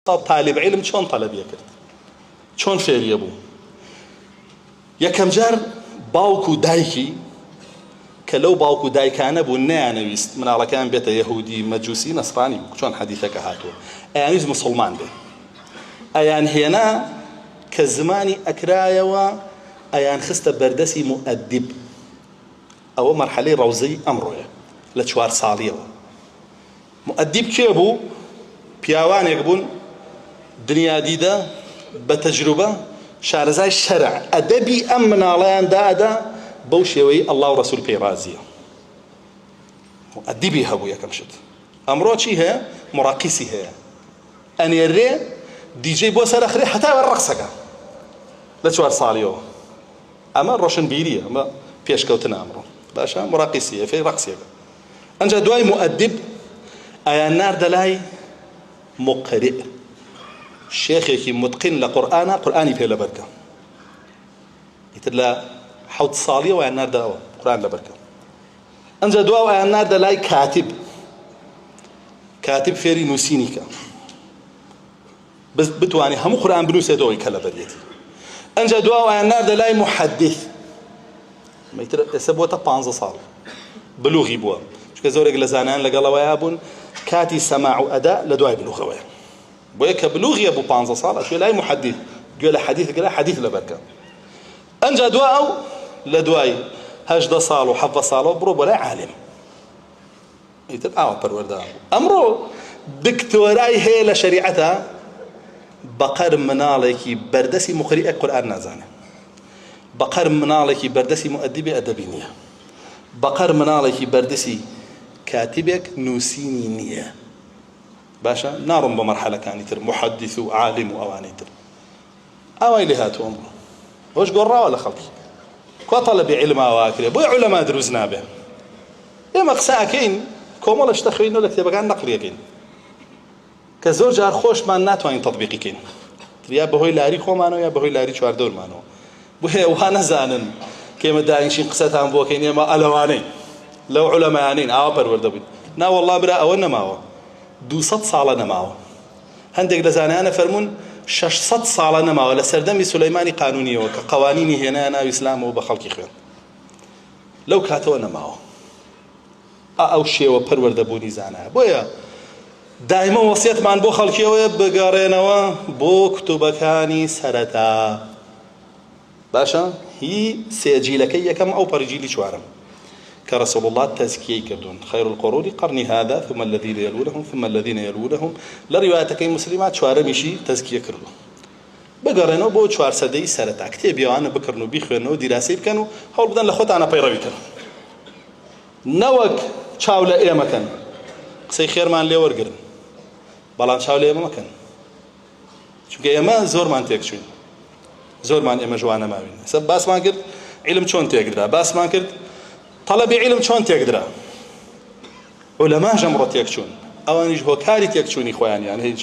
طالب علم چۆن تەلەبیە کرد چۆن فێریە بوو یەکەم جار باوک و دایکی کە لەو باوک و دایکانە بوو نەیانەویست مناڵەکان بێتە یەهودی مەجووسی نەسڕانی بوو چۆن حەدیثەکە هاتووە ئەیانویست موسڵمان بێ ئەیان هێنا کە زمانی ئەکرایەوە ئەیان خستە بەردەسی مؤەدیب ئەوە مەرحەلەی ڕەوزەی ئەمڕۆیە لە 4 ساڵیەوە مؤەدیب کێ بوو پیاوانێک بوون دنیا دیدە بە تەجروبە شارەزای شەرع ئەدەبی ئەم مناڵەیان دادا بەو شێوەی ئەڵڵا و ڕەسوول پێی ڕازیە مؤەدیبی هەبوو یەکەم شت ئەمڕۆ چی هەیە مڕاقیسی هەیە ئەنێرێ دیجەی بۆ سەرەخرێ هەتا ڕەقسەکە لە 4 ساڵیەوە ئەمە ڕۆشنبیریە ئەمە پێشکەوتنە ئەمڕۆ باشە مڕاقیسیە فێی ڕەقسیەکە ئەنجا دوای مؤەدیب ئەیان ناردە لای مقرئ شێخێکی متقن لە قورئانە قورئانی پێ لەبەرکە ئیتر لە 7 ساڵیەوە ئەیان ناردەوە قورئان لەبەرکە ئەنجا دواوە ئەیان ناردە لای کاتب فێری نووسینی کە بتوانێ هەموو قورئان بنووسێتەوەی کە لەبەرێتی ئەنجا دواوە ئەیان ناردە لای محەدیث ئیتر ئێستا بۆتە 15 ساڵ بلوغی بووە چونکە زۆرێک لە زانایان لەگەڵەوەیە بوون کاتی سەماع و ئەدا لە دوای بلوغەوەیە بۆیە کە بلوغیە بوو 15 ساڵ ئەچوێ لای محەدیث گوێ لە حەدیث حەدیث لەبەرکە ئەنجا دوا ئەو لە دوای 18 ساڵ و 17 ساڵەوە بڕۆ بۆ لای عالم ئیتر ئاوا پەروەردە ئەمڕۆ دکتۆرای هەیە لە شەریعەتە بەقەر مناڵێکی بەردەسی مقریئە قورئان نازانێ بەقەر مناڵێکی بەردەسی مؤەدیبی ئەدەبی نییە بەقەر مناڵێکی بەردەسی کاتبێک نووسینی نییە باشە ناڕۆم بە مەرحەلەکانی تر محەدیث و عالم و ئەوانەی تر ئاوای لێ هاتووە ئەمڕۆ ئەوش گۆڕاوە لە خەڵکی کوا تەڵەبی عیلماوە کرێ بۆی عولەما دروست نابێ ئێمە قسە ئەکەین کۆمەڵە شتە خوێندنەوە لە کتێبەکان نەقڵیەکەین کە زۆر جار خۆشمان ناتوانین تەطبیقیکەین یا بەهۆی لاری خۆمانەوە یا بەهۆی لاری چواردەورمانەوە بۆیە وا نەزانن کە ئێمە داینشین قسەتان بۆکەین ئێمە ئەلەوانەین لەو عولەمایانین ئاوا پەروەردە بووین نا وەڵڵا برا ئەوە نەماوە 200 ساڵە نەماوە هەندێک لە زانایانە فەرموون 600 ساڵە نەماوە لە سەردەمی سولەیمانی قانونیەوە کە قەوانینی هێنایە ناو ئیسلامەوە بە خەڵکی خوێن لەو کاتەوە نەماوە ئەو شێوە پەروەردەبوونی زانایە بۆیە دائما وەسیەتمان بۆ خەڵکیەوەیە بگەڕێنەوە بۆ کتوبەکانی سەرەتا باشە هی سێجیلەکەی یەکەم ئەو پەرجیلی چوارم کە رسول الله تەزکیەی کردوون خير القرون قرني هذا ثم الذين يلونهم ثم الذين يلونهم لە ڕیوایەتەکەی موسلیمات چوارەمیشی تەزکیە کردو بگەڕێنەوە بۆ 4 سەدەی سەرەتا کتێبیەوانە بکڕن و بیخوێنەوە دیراسی بکەن و هەوڵ بدەن لە خۆتانە پەیڕەویکەن نەوەک چاو لە ئێمەکەن قسەی خێرمان لێ وەرگرن بەڵام چاو لە ئێمە مەکەن چونکە ئێمە زۆرمان تێکچوین زۆرمان ئێمە جوانە ماوین سەب باسمان کرد عیلم چۆن تێکدرا باسمان کرد طلبی عیلم چۆن تێکدرا عولەماش ئەمڕۆ تێکچوون ئەوانیش هۆکاری تێکچوونی خۆیانیان هەیە